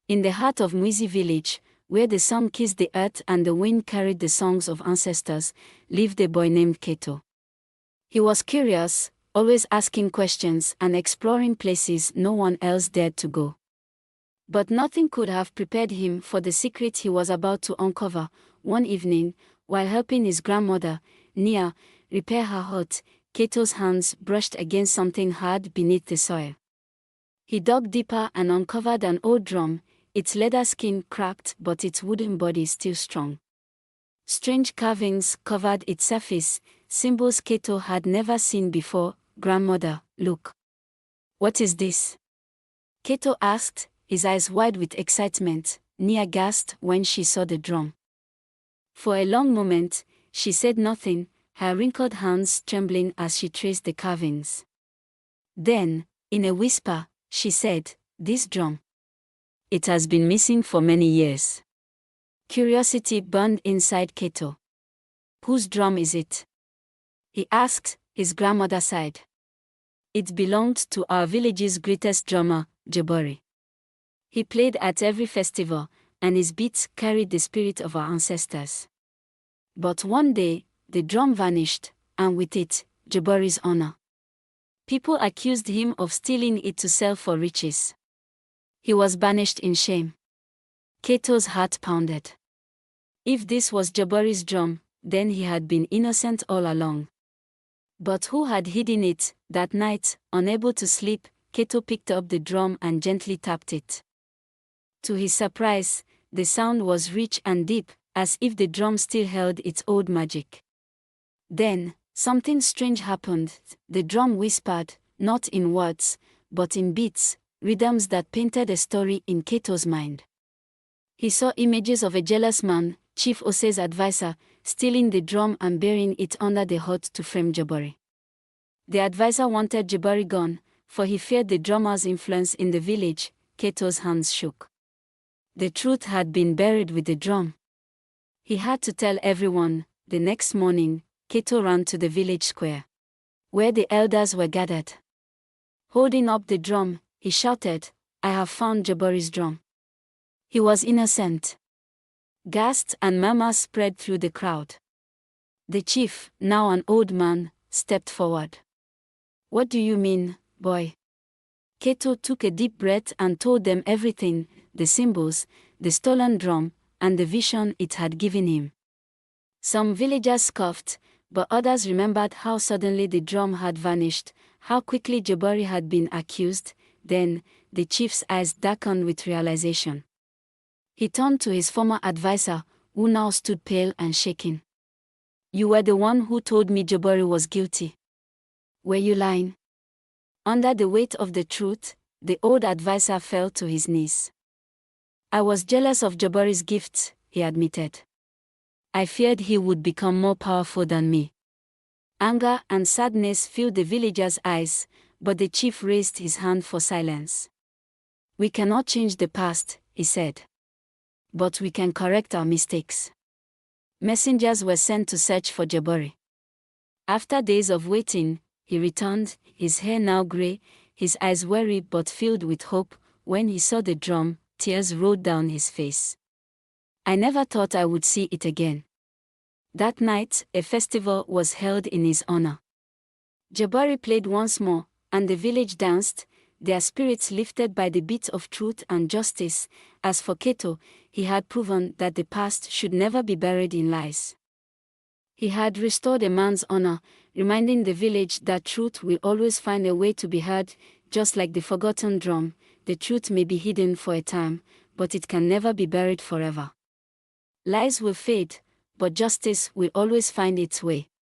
In the heart of Mizzi Village, where the sun kissed the earth and the wind carried the songs of ancestors, lived a boy named Kato. He was curious, always asking questions and exploring places no one else dared to go. But nothing could have prepared him for the secret he was about to uncover. One evening, while helping his grandmother, Nia, repair her hut, Kato's hands brushed against something hard beneath the soil. He dug deeper and uncovered an old drum, its leather skin cracked but its wooden body still strong. Strange carvings covered its surface, symbols Kato had never seen before. "Grandmother, look. What is this?" Kato asked, his eyes wide with excitement. Nia gasped when she saw the drum. For a long moment, she said nothing, her wrinkled hands trembling as she traced the carvings. Then, in a whisper, she said, "This drum. It has been missing for many years." Curiosity burned inside Kato. "Whose drum is it?" he asked, his grandmother sighed. "It belonged to our village's greatest drummer, Jabari. He played at every festival, and his beats carried the spirit of our ancestors. But one day, the drum vanished, and with it, Jabari's honor. People accused him of stealing it to sell for riches. He was banished in shame." Kato's heart pounded. If this was Jabari's drum, then he had been innocent all along. But who had hidden it? That night, unable to sleep, Kato picked up the drum and gently tapped it. To his surprise, the sound was rich and deep, as if the drum still held its old magic. Then, something strange happened. The drum whispered, not in words, but in beats, rhythms that painted a story in Kato's mind. He saw images of a jealous man, Chief Ose's advisor, stealing the drum and burying it under the hut to frame Jabari. The advisor wanted Jabari gone, for he feared the drummer's influence in the village. Kato's hands shook. The truth had been buried with the drum. He had to tell everyone. The next morning, Kato ran to the village square, where the elders were gathered. Holding up the drum, he shouted, "I have found Jabari's drum." He was innocent. Gasps and murmurs spread through the crowd. The chief, now an old man, stepped forward. "What do you mean, boy?" Kato took a deep breath and told them everything, the symbols, the stolen drum, and the vision it had given him. Some villagers scoffed, but others remembered how suddenly the drum had vanished, how quickly Jabari had been accused. Then, the chief's eyes darkened with realization. He turned to his former advisor, who now stood pale and shaking. "You were the one who told me Jabari was guilty. Were you lying?" Under the weight of the truth, the old advisor fell to his knees. "I was jealous of Jabari's gifts," he admitted. "I feared he would become more powerful than me." Anger and sadness filled the villagers' eyes, but the chief raised his hand for silence. "We cannot change the past," he said. "But we can correct our mistakes." Messengers were sent to search for Jabari. After days of waiting, he returned, his hair now gray, his eyes weary but filled with hope. When he saw the drum, tears rolled down his face. "I never thought I would see it again." That night, a festival was held in his honor. Jabari played once more, and the village danced, their spirits lifted by the beat of truth and justice. As for Kato, he had proven that the past should never be buried in lies. He had restored a man's honor, reminding the village that truth will always find a way to be heard. Just like the forgotten drum, the truth may be hidden for a time, but it can never be buried forever. Lies will fade, but justice will always find its way.